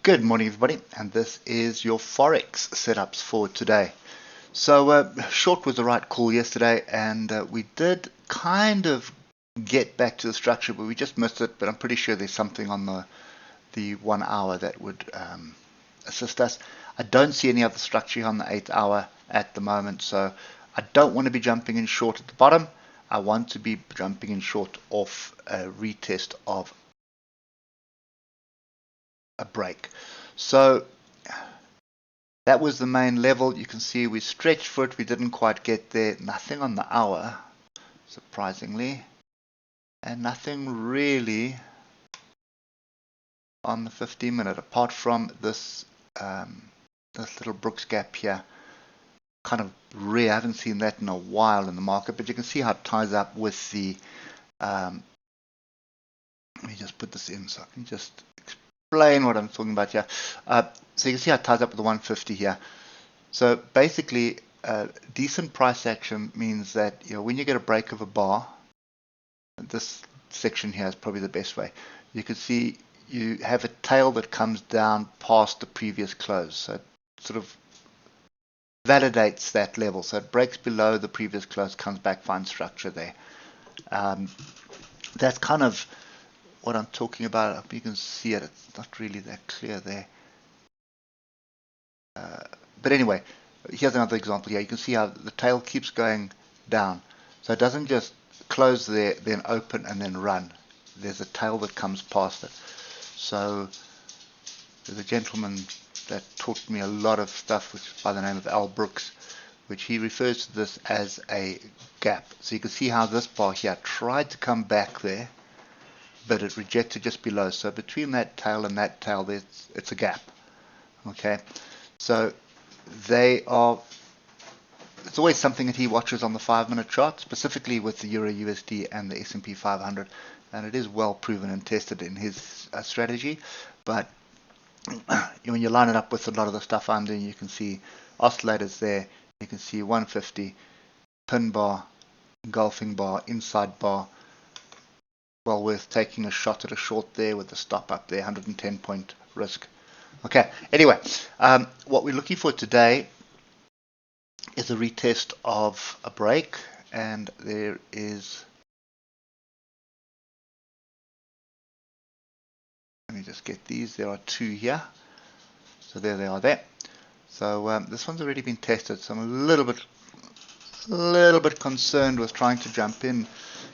Good morning, everybody, and this is your Forex setups for today. So, short was the right call yesterday, and we did kind of get back to the structure, but we just missed it. But I'm pretty sure there's something on the 1 hour that would assist us. I don't see any other structure on the 8 hour at the moment, so I don't want to be jumping in short at the bottom. I want to be jumping in short off a retest of a break. So that was the main level. You can see we stretched for it. We didn't quite get there. Nothing on the hour, surprisingly, and nothing really on the 15-minute, apart from this this little Brooks gap here. Kind of rare. I haven't seen that in a while in the market, but you can see how it ties up with the. Let me just put this in so I can just explain what I'm talking about here. So you can see how it ties up with the 150 here. So basically, decent price action means that when you get a break of a bar, this section here is probably the best way. You can see you have a tail that comes down past the previous close. So it sort of validates that level. So it breaks below the previous close, comes back, finds structure there. That's kind of what I'm talking about. I hope you can see it. It's not really that clear there. But anyway, here's another example here. You can see how the tail keeps going down. So it doesn't just close there, then open, and then run. There's a tail that comes past it. So there's a gentleman that taught me a lot of stuff, which is by the name of Al Brooks, which he refers to this as a gap. So you can see how this bar here tried to come back there, but it rejected just below. So between that tail and that tail, it's a gap. Okay, so they are. It's always something that he watches on the 5-minute chart, specifically with the Euro USD and the S&P 500, and it is well proven and tested in his strategy. But when you line it up with a lot of the stuff I'm doing, you can see oscillators there. You can see 150, pin bar, engulfing bar, inside bar. Well worth taking a shot at a short there with the stop up there, 110 point risk. Okay, anyway, what we're looking for today is a retest of a break, and there is, let me just get these, there are two here, so there they are there. So this one's already been tested, so I'm a little bit concerned with trying to jump in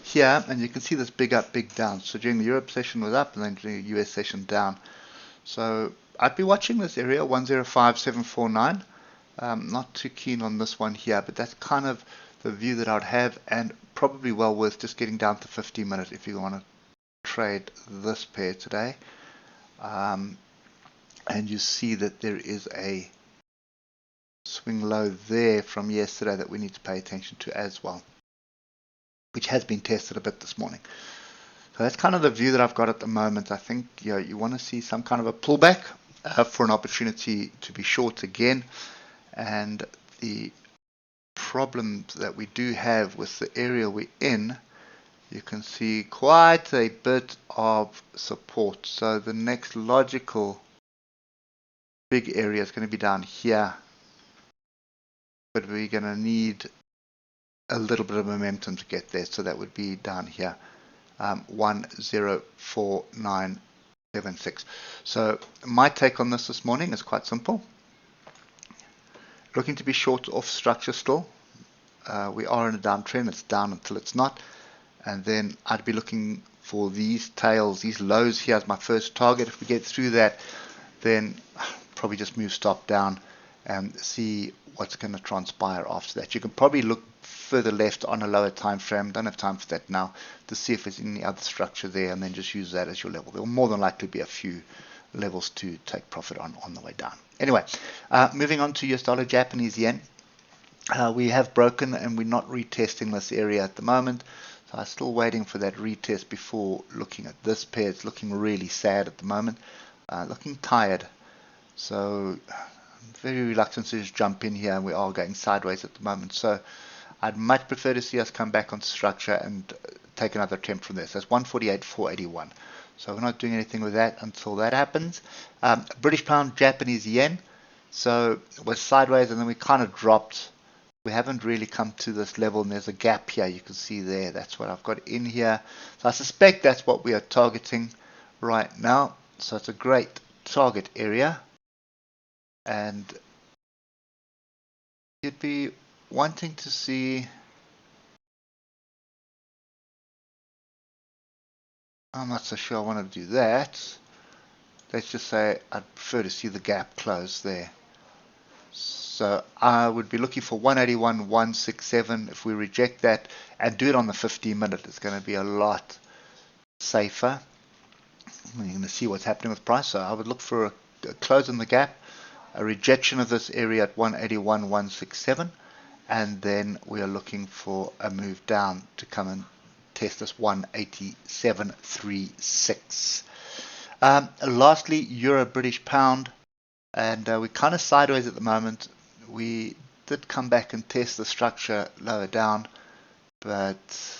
here, and you can see this big up, big down. So during the Europe session was up, and then during the US session down. So I'd be watching this area 105749. Not too keen on this one here, but that's kind of the view that I'd have, and probably well worth just getting down to 15 minutes if you want to trade this pair today. And you see that there is a swing low there from yesterday that we need to pay attention to as well, which has been tested a bit this morning. So that's kind of the view that I've got at the moment. I think you want to see some kind of a pullback for an opportunity to be short again. And the problem that we do have with the area we're in, you can see quite a bit of support. So the next logical big area is going to be down here, but we're going to need a little bit of momentum to get there. So that would be down here, 104976. So my take on this morning is quite simple. Looking to be short off structure still. We are in a downtrend. It's down until it's not. And then I'd be looking for these tails, these lows here as my first target. If we get through that, then probably just move stop down and see what's going to transpire after that. You can probably look further left on a lower time frame. Don't have time for that now, to see if there's any other structure there, and then just use that as your level. There will more than likely be a few levels to take profit on the way down. Anyway, moving on to US dollar, Japanese yen. We have broken, and we're not retesting this area at the moment. So I'm still waiting for that retest before looking at this pair. It's looking really sad at the moment, looking tired. So I'm very reluctant to just jump in here, and we are going sideways at the moment. So I'd much prefer to see us come back on structure and take another attempt from this. That's 148,481. So we're not doing anything with that until that happens. British pound, Japanese yen. So we're sideways and then we kind of dropped. We haven't really come to this level, and there's a gap here you can see there. That's what I've got in here. So I suspect that's what we are targeting right now. So it's a great target area, and you'd be wanting to see, I'm not so sure I want to do that. Let's just say I'd prefer to see the gap close there. So I would be looking for 181.167. If we reject that and do it on the 15-minute, it's going to be a lot safer. You're going to see what's happening with price. So I would look for a close in the gap, a rejection of this area at 181.167, and then we are looking for a move down to come and test this 187.36. Lastly, Euro British Pound, and we're kind of sideways at the moment. We did come back and test the structure lower down, but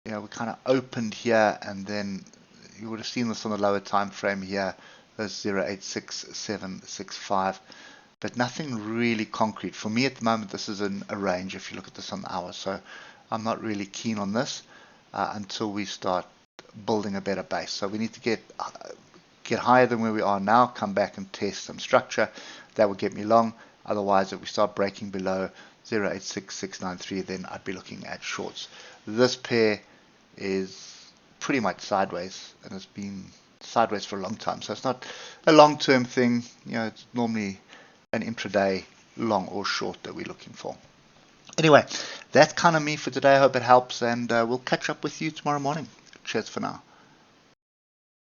we kind of opened here, and then you would have seen this on the lower time frame here, there's 0.86765, but nothing really concrete. For me at the moment, this is in a range if you look at this on the hour, so I'm not really keen on this until we start building a better base. So we need to get higher than where we are now, come back and test some structure. That will get me long. Otherwise, if we start breaking below 0.86693, then I'd be looking at shorts. This pair is pretty much sideways, and it's been sideways for a long time. So it's not a long-term thing. It's normally an intraday long or short that we're looking for. Anyway, that's kind of me for today. I hope it helps, and we'll catch up with you tomorrow morning. Cheers for now.